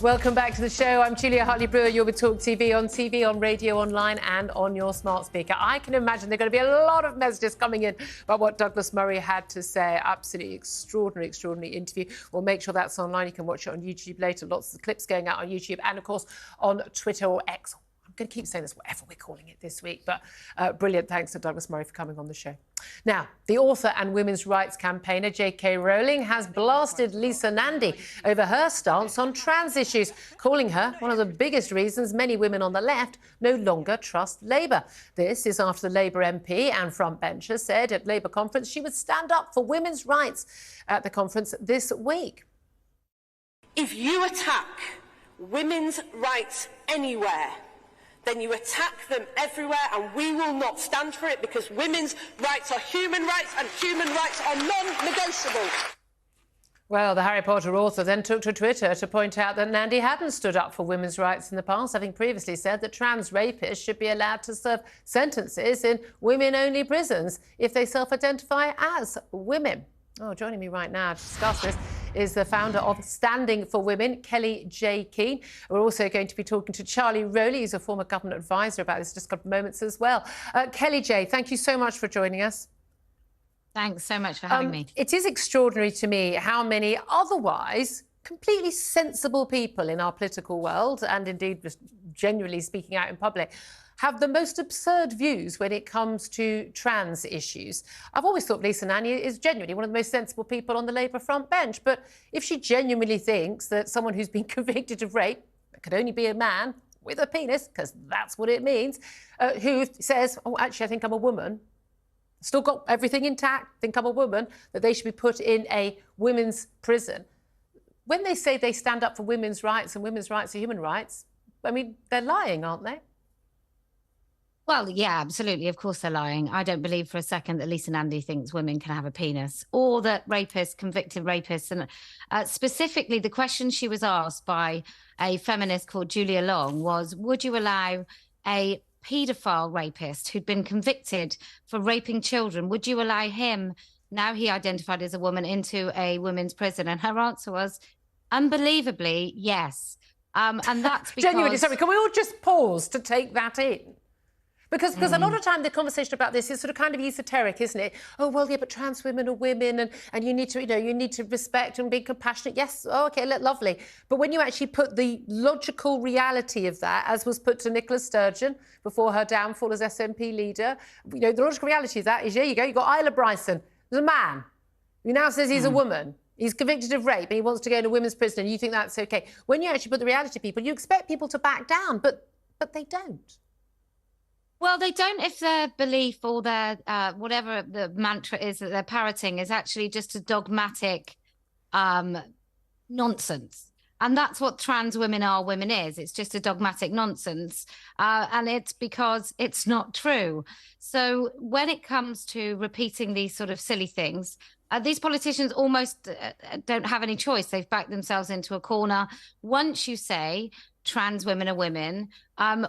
Welcome back to the show. I'm Julia Hartley-Brewer. You're with Talk TV, on radio, online and on your smart speaker. I can imagine there are going to be a lot of messages coming in about what Douglas Murray had to say. Absolutely extraordinary interview. We'll make sure that's online. You can watch it on YouTube later. Lots of clips going out on YouTube and, of course, on Twitter or X. I'm going to keep saying this, whatever we're calling it this week. But brilliant. Thanks to Douglas Murray for coming on the show. Now, the author and women's rights campaigner J.K. Rowling has blasted Lisa Nandy over her stance on trans issues, calling her one of the biggest reasons many women on the left no longer trust Labour. This is after the Labour MP and frontbencher said at Labour conference she would stand up for women's rights at the conference this week. If you attack women's rights anywhere, then you attack them everywhere, and we will not stand for it, because women's rights are human rights and human rights are non-negotiable. Well, the Harry Potter author then took to Twitter to point out that Nandy hadn't stood up for women's rights in the past, having previously said that trans rapists should be allowed to serve sentences in women-only prisons if they self-identify as women. Oh, joining me right now to discuss this is the founder of Standing for Women, Kellie-Jay Keen. We're also going to be talking to Charlie Rowley, who's a former government advisor, about this in just a couple of moments as well. Kellie-Jay, thank you so much for joining us. Thanks so much for having me. It is extraordinary to me how many otherwise completely sensible people in our political world, and indeed just genuinely speaking out in public, have the most absurd views when it comes to trans issues. I've always thought Lisa Nandy is genuinely one of the most sensible people on the Labour front bench, but if she genuinely thinks that someone who's been convicted of rape, it could only be a man with a penis, because that's what it means, who says, oh, actually, I think I'm a woman, still got everything intact, think I'm a woman, that they should be put in a women's prison. When they say they stand up for women's rights and women's rights are human rights, I mean, they're lying, aren't they? Well, yeah, absolutely. Of course they're lying. I don't believe for a second that Lisa Nandy thinks women can have a penis, or that rapists, convicted rapists, and specifically the question she was asked by a feminist called Julia Long was, would you allow a paedophile rapist who'd been convicted for raping children, would you allow him, now he identified as a woman, into a women's prison? And her answer was, unbelievably, yes. And that's because... Genuinely, sorry, can we all just pause to take that in? Because a lot of time the conversation about this is sort of kind of esoteric, isn't it? Oh, well, yeah, but trans women are women, and you need to, you need to respect and be compassionate. Yes, oh, OK, lovely. But when you actually put the logical reality of that, as was put to Nicola Sturgeon before her downfall as SNP leader, the logical reality of that is, there you go, you've got Isla Bryson, there's a man who now says he's a woman. He's convicted of rape and he wants to go into women's prison, and you think that's OK. When you actually put the reality to people, you expect people to back down, but they don't. Well, they don't if their belief or their whatever the mantra is that they're parroting is actually just a dogmatic nonsense. And that's what trans women are, women is. It's just a dogmatic nonsense. And it's because it's not true. So when it comes to repeating these sort of silly things, these politicians almost don't have any choice. They've backed themselves into a corner. Once you say trans women are women,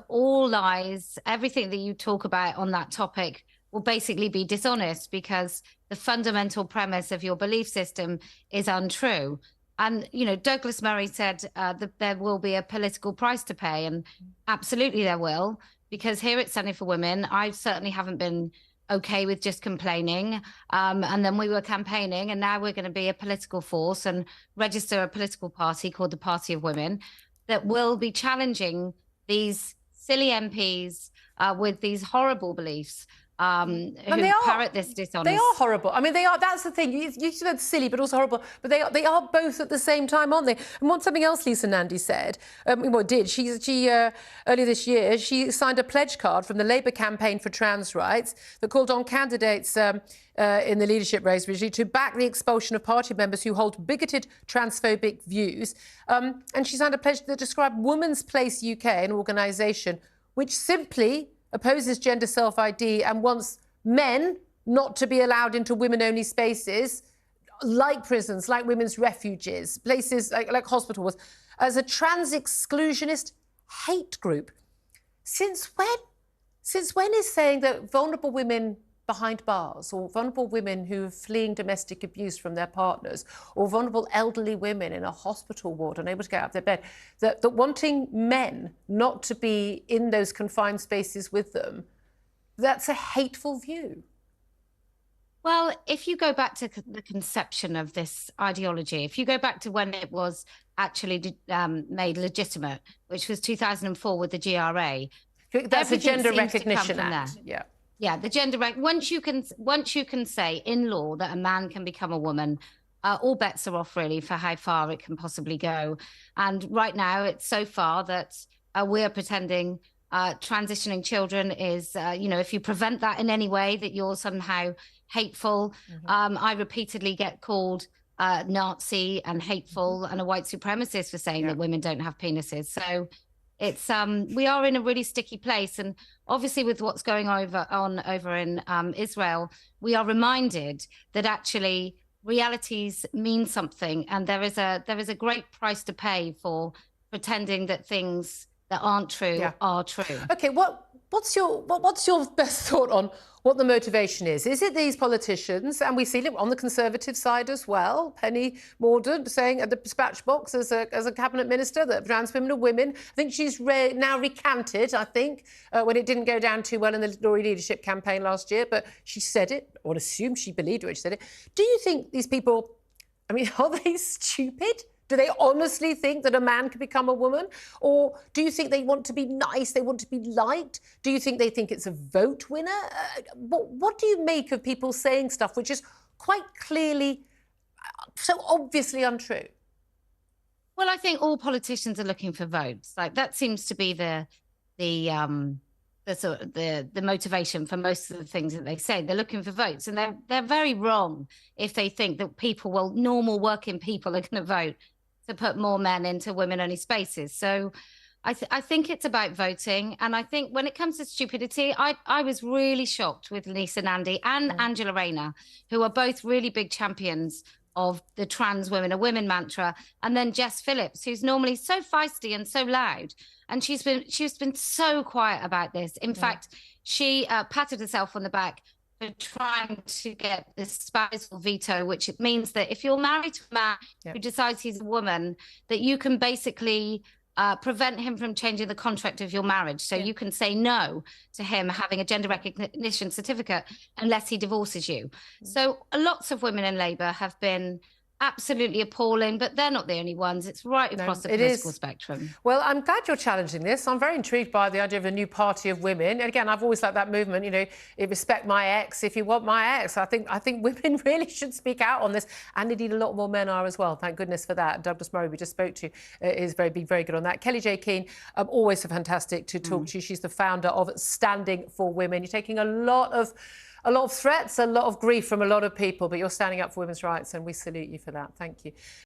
all lies, everything that you talk about on that topic will basically be dishonest, because the fundamental premise of your belief system is untrue. And, Douglas Murray said that there will be a political price to pay, and absolutely there will, because here at Standing for Women, I certainly haven't been okay with just complaining. And then we were campaigning, and now we're going to be a political force and register a political party called the Party of Women that will be challenging these silly MPs with these horrible beliefs who parrot this dishonest. They are horrible. I mean, they are. That's the thing. You said silly, but also horrible. But they are both at the same time, aren't they? And something else Lisa Nandy said, she earlier this year, she signed a pledge card from the Labour campaign for trans rights that called on candidates in the leadership race, really, to back the expulsion of party members who hold bigoted transphobic views. And she signed a pledge that described Women's Place UK, an organisation which simply opposes gender self-ID and wants men not to be allowed into women-only spaces, like prisons, like women's refuges, places like hospitals, as a trans exclusionist hate group. Since when is saying that vulnerable women behind bars, or vulnerable women who are fleeing domestic abuse from their partners, or vulnerable elderly women in a hospital ward unable to get out of their bed, that wanting men not to be in those confined spaces with them, that's a hateful view. Well, if you go back to the conception of this ideology, if you go back to when it was actually made legitimate, which was 2004 with the GRA, that's a Gender Recognition Act. Yeah. Yeah, the gender once you can say in law that a man can become a woman, all bets are off really for how far it can possibly go. And right now, it's so far that we're pretending transitioning children is, if you prevent that in any way, that you're somehow hateful. I repeatedly get called Nazi and hateful and a white supremacist for saying that women don't have penises. So it's we are in a really sticky place, and obviously with what's going on over in Israel, we are reminded that actually realities mean something, and there is a great price to pay for pretending that things that aren't true are true. Okay, what's your best thought on what the motivation is? Is it these politicians, and we see it on the Conservative side as well, Penny Mordaunt saying at the dispatch box as a cabinet minister that trans women are women. I think she's now recanted, I think, when it didn't go down too well in the Tory leadership campaign last year, but she said it, or assume she believed it when she said it. Do you think these people, I mean, are they stupid? Do they honestly think that a man can become a woman? Or do you think they want to be nice, they want to be liked? Do you think they think it's a vote winner? What do you make of people saying stuff which is quite clearly, so obviously untrue? Well, I think all politicians are looking for votes. Like, that seems to be the motivation for most of the things that they say. They're looking for votes, and they're very wrong if they think that normal working people are going to vote to put more men into women-only spaces. So I think it's about voting. And I think when it comes to stupidity, I was really shocked with Lisa Nandy and Angela Rayner, who are both really big champions of the trans women are women mantra. And then Jess Phillips, who's normally so feisty and so loud. And she's been so quiet about this. In fact, she patted herself on the back for trying to get this spousal veto, which it means that if you're married to a man who decides he's a woman, that you can basically prevent him from changing the contract of your marriage. So you can say no to him having a gender recognition certificate unless he divorces you. So lots of women in Labour have been absolutely appalling, but they're not the only ones. It's right across the political spectrum. Well, I'm glad you're challenging this. I'm very intrigued by the idea of a new party of women. And again, I've always liked that movement, respect my ex if you want my ex. I think women really should speak out on this, and indeed a lot more men are as well. Thank goodness for that. Douglas Murray, we just spoke to, is very good on that. Kellie-Jay Keen, always so fantastic to talk to you. She's the founder of Standing for Women. You're taking a lot of threats, a lot of grief from a lot of people, but you're standing up for women's rights, and we salute you for that. Thank you.